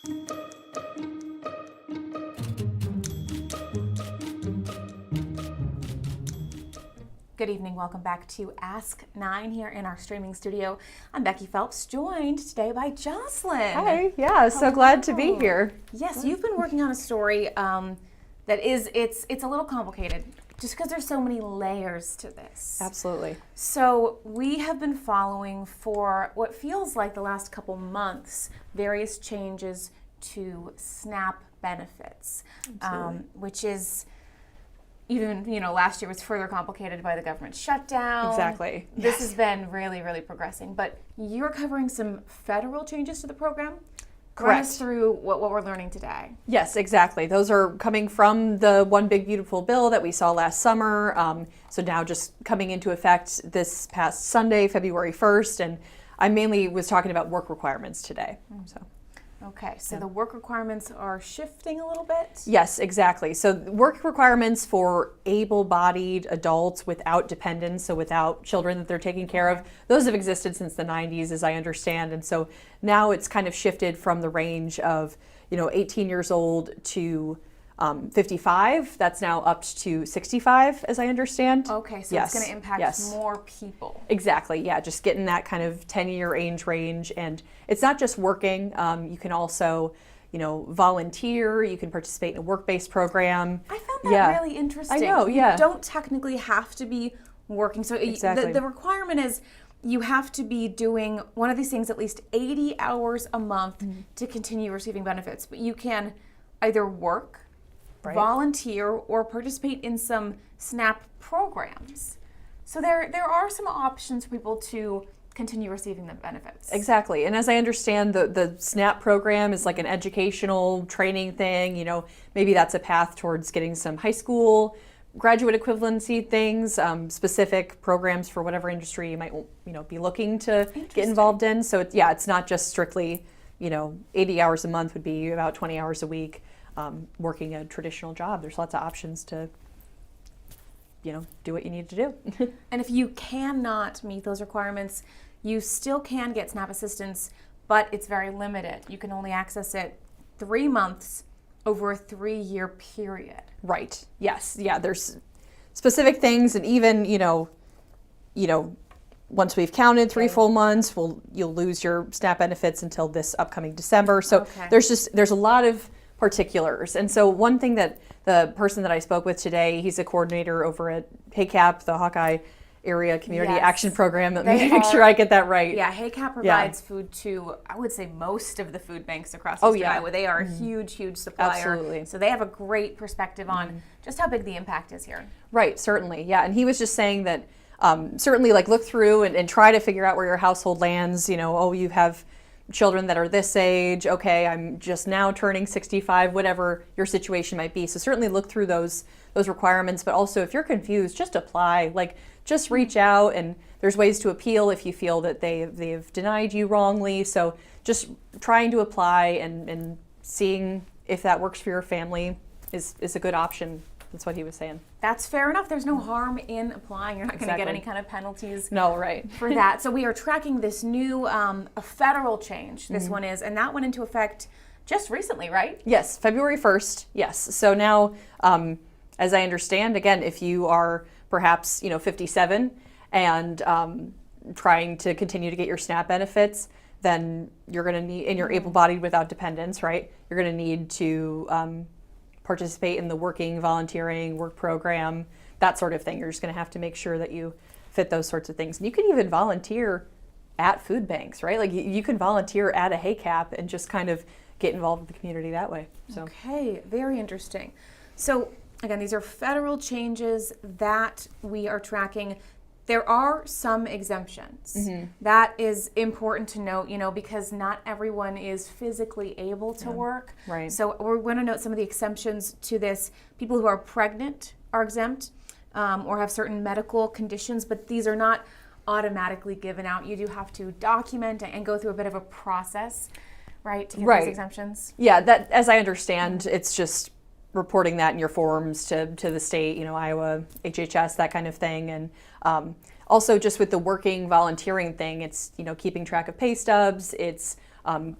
Good evening. Welcome back to Ask 9 here in our streaming studio. I'm Becky Phelps, joined today by Jocelyn. Hi. Yeah, so glad to be here. Yes, you've been working on a story that is, it's a little complicated just because there's so many layers to this. Absolutely. So we have been following for what feels like the last couple months various changes to SNAP benefits, which is even, last year was further complicated by the government shutdown. Exactly. This has been really, really progressing. But you're covering some federal changes to the program. Correct. Run us through what we're learning today. Yes, exactly. Those are coming from the One Big Beautiful Bill that we saw last summer. So now just coming into effect this past Sunday, February 1st. And I mainly was talking about work requirements today. So. Okay, so the work requirements are shifting a little bit? Yes, exactly. So work requirements for able-bodied adults without dependents, so without children that they're taking care of, those have existed since the 90s, as I understand. And so now it's kind of shifted from the range of, 18 years old to 55. That's now up to 65, as I understand. Okay, so yes. It's going to impact more people. Exactly, yeah, just getting that kind of 10-year age range. And it's not just working. You can also, volunteer. You can participate in a work-based program. I found that really interesting. I know, yeah. You don't technically have to be working. So exactly. the requirement is you have to be doing one of these things at least 80 hours a month to continue receiving benefits. But you can either work, volunteer, or participate in some SNAP programs. So there are some options for people to continue receiving the benefits. Exactly. And as I understand, the SNAP program is like an educational training thing. Maybe that's a path towards getting some high school graduate equivalency things, specific programs for whatever industry you might be looking to get involved in. So it's not just strictly 80 hours a month would be about 20 hours a week. Working a traditional job. There's lots of options to, do what you need to do. And if you cannot meet those requirements, you still can get SNAP assistance, but it's very limited. You can only access it 3 months over a 3-year period. Right. Yes. Yeah. There's specific things, and even, once we've counted 3 full months, you'll lose your SNAP benefits until this upcoming December. So there's a lot of particulars. And so one thing that the person that I spoke with today, he's a coordinator over at HACAP, the Hawkeye Area Community Action Program. Let me make sure I get that right. Yeah, HACAP provides food to, I would say, most of the food banks across Iowa. They are a huge, huge supplier. Absolutely. So they have a great perspective on just how big the impact is here. Right, certainly. Yeah, and he was just saying that certainly look through and try to figure out where your household lands. You have children that are this age, okay, I'm just now turning 65, whatever your situation might be. So certainly look through those requirements, but also if you're confused, just apply. Just reach out, and there's ways to appeal if you feel that they've denied you wrongly. So just trying to apply and seeing if that works for your family is a good option. That's what he was saying. That's fair enough. There's no harm in applying. You're not going to get any kind of penalties for that. So we are tracking this new a federal change. This one is, and that went into effect just recently, right? Yes, February 1st. Yes. So now, as I understand, again, if you are perhaps 57 and trying to continue to get your SNAP benefits, then you're going to need, and you're able-bodied without dependents, right? You're going to need to participate in the working, volunteering, work program, that sort of thing. You're just going to have to make sure that you fit those sorts of things. And you can even volunteer at food banks, right? You can volunteer at a HACAP and just kind of get involved with the community that way. So. Okay, very interesting. So again, these are federal changes that we are tracking. There are some exemptions. That is important to note, because not everyone is physically able to work. Right. So we're going to note some of the exemptions to this. People who are pregnant are exempt or have certain medical conditions, but these are not automatically given out. You do have to document and go through a bit of a process, right, to get these exemptions? Yeah, that, as I understand, it's just reporting that in your forms to the state, Iowa, HHS, that kind of thing. And also just with the working volunteering thing, it's, keeping track of pay stubs, it's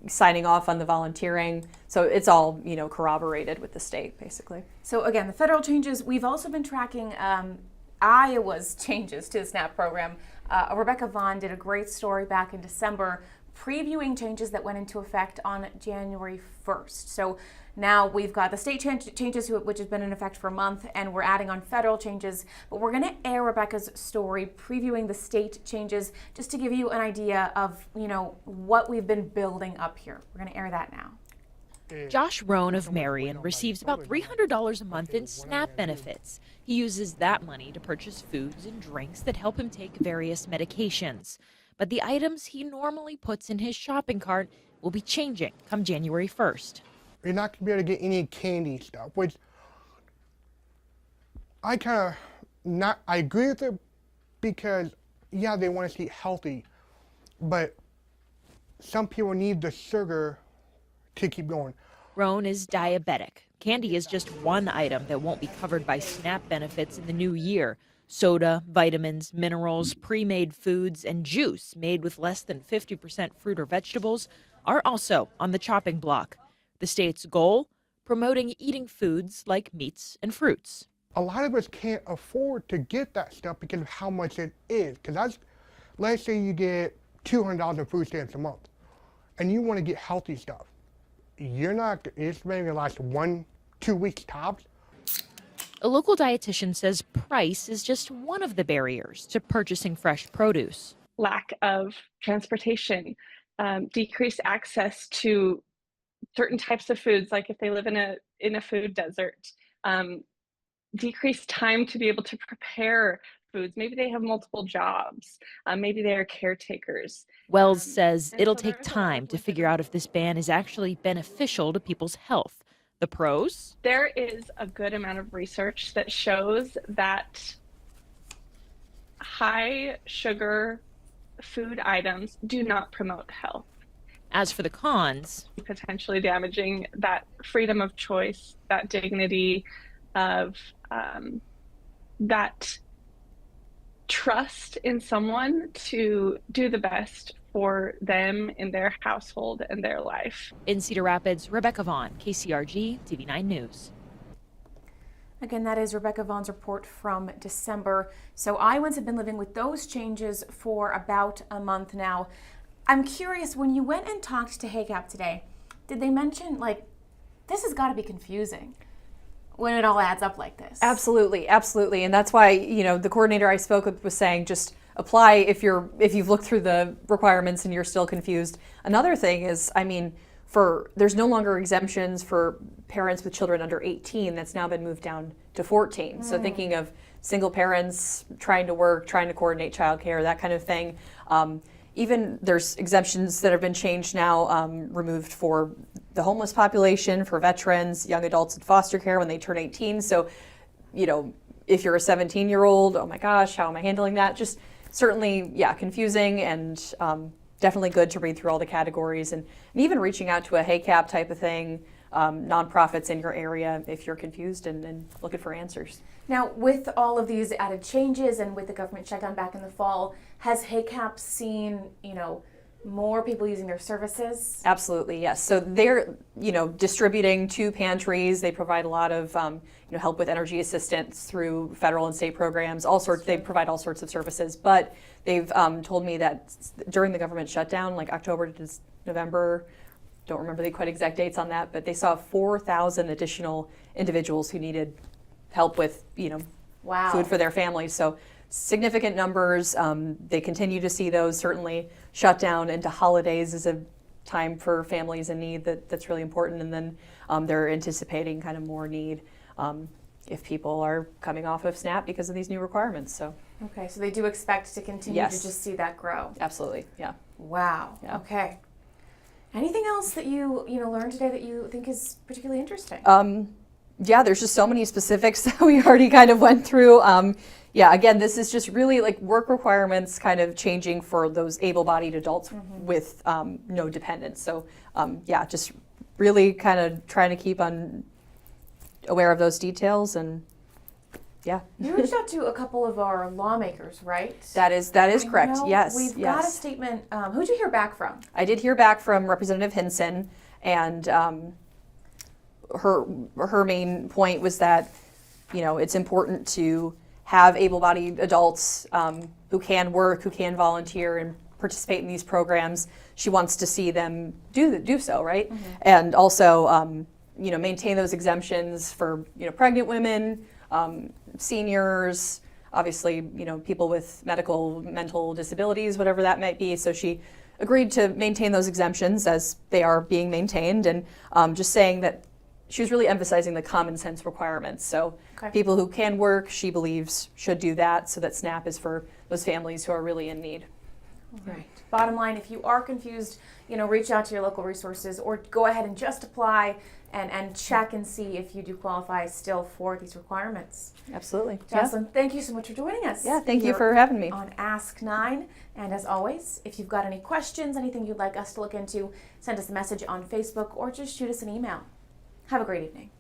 signing off on the volunteering. So it's all, corroborated with the state, basically. So again, the federal changes, we've also been tracking Iowa's changes to the SNAP program. Rebecca Vaughn did a great story back in December previewing changes that went into effect on January 1st. So now we've got the state changes, which has been in effect for a month, and we're adding on federal changes. But we're going to air Rebecca's story previewing the state changes just to give you an idea of, what we've been building up here. We're going to air that now. Josh Rohn of Marion receives about $300 a month in SNAP benefits. He uses that money to purchase foods and drinks that help him take various medications. But the items he normally puts in his shopping cart will be changing come January 1st. You're not going to be able to get any candy stuff, which I agree with it because, yeah, they want us to eat healthy, but some people need the sugar to keep going. Rohn is diabetic. Candy is just one item that won't be covered by SNAP benefits in the new year. Soda, vitamins, minerals, pre-made foods, and juice made with less than 50% fruit or vegetables are also on the chopping block. The state's goal? Promoting eating foods like meats and fruits. A lot of us can't afford to get that stuff because of how much it is. Because let's say you get $200 in food stamps a month, and you want to get healthy stuff. It's maybe going to last 1-2 weeks tops. A local dietitian says price is just one of the barriers to purchasing fresh produce. Lack of transportation, decreased access to certain types of foods, like if they live in a food desert, decreased time to be able to prepare foods. Maybe they have multiple jobs. Maybe they are caretakers. Wells says it'll take time to figure out if this ban is actually beneficial to people's health. The pros? There is a good amount of research that shows that high sugar food items do not promote health. As for the cons, potentially damaging that freedom of choice, that dignity of that trust in someone to do the best for them in their household and their life. In Cedar Rapids, Rebecca Vaughn, KCRG, TV9 News. Again, that is Rebecca Vaughn's report from December. So Iowans have been living with those changes for about a month now. I'm curious, when you went and talked to HACAP today, did they mention, this has got to be confusing when it all adds up like this? Absolutely, absolutely. And that's why, the coordinator I spoke with was saying just apply if you've looked through the requirements and you're still confused. Another thing is, there's no longer exemptions for parents with children under 18. That's now been moved down to 14. So thinking of single parents trying to work, trying to coordinate childcare, that kind of thing. Even there's exemptions that have been changed now, removed for the homeless population, for veterans, young adults in foster care when they turn 18. So, if you're a 17-year-old, oh my gosh, how am I handling that? Just certainly, confusing and definitely good to read through all the categories and even reaching out to a HACAP type of thing, nonprofits in your area if you're confused and looking for answers. Now, with all of these added changes and with the government shutdown back in the fall, has HACAP seen, more people using their services? Absolutely, yes. So they're, distributing to pantries. They provide a lot of, help with energy assistance through federal and state programs. They provide all sorts of services. But they've told me that during the government shutdown, like October to November, don't remember the quite exact dates on that, but they saw 4,000 additional individuals who needed help with, wow, food for their families. So significant numbers. They continue to see those. Certainly shutdown into holidays is a time for families in need that's really important. And then they're anticipating kind of more need if people are coming off of SNAP because of these new requirements. So okay, so they do expect to continue to just see that grow. Absolutely, yeah. Wow. Yeah. Okay. Anything else that you learned today that you think is particularly interesting? Yeah, there's just so many specifics that we already kind of went through. Again, this is just really like work requirements kind of changing for those able-bodied adults with no dependents. So just really kind of trying to keep on aware of those details and Yeah. You reached out to a couple of our lawmakers, right? That is I correct. know Yes. We've yes. got a statement. Who'd you hear back from? I did hear back from Representative Hinson, and her main point was that, you know, it's important to have able-bodied adults who can work, who can volunteer and participate in these programs. She wants to see them do so, right? And also, you know, maintain those exemptions for, you know, pregnant women, seniors, obviously, you know, people with mental disabilities, whatever that might be. So she agreed to maintain those exemptions as they are being maintained, and just saying that she was really emphasizing the common sense requirements. So people who can work, she believes, should do that, so that SNAP is for those families who are really in need. Right. Bottom line, if you are confused, you know, reach out to your local resources or go ahead and just apply and check and see if you do qualify still for these requirements. Absolutely. Jocelyn, thank you so much for joining us. Yeah, thank you here for having me. on Ask 9. And as always, if you've got any questions, anything you'd like us to look into, send us a message on Facebook or just shoot us an email. Have a great evening.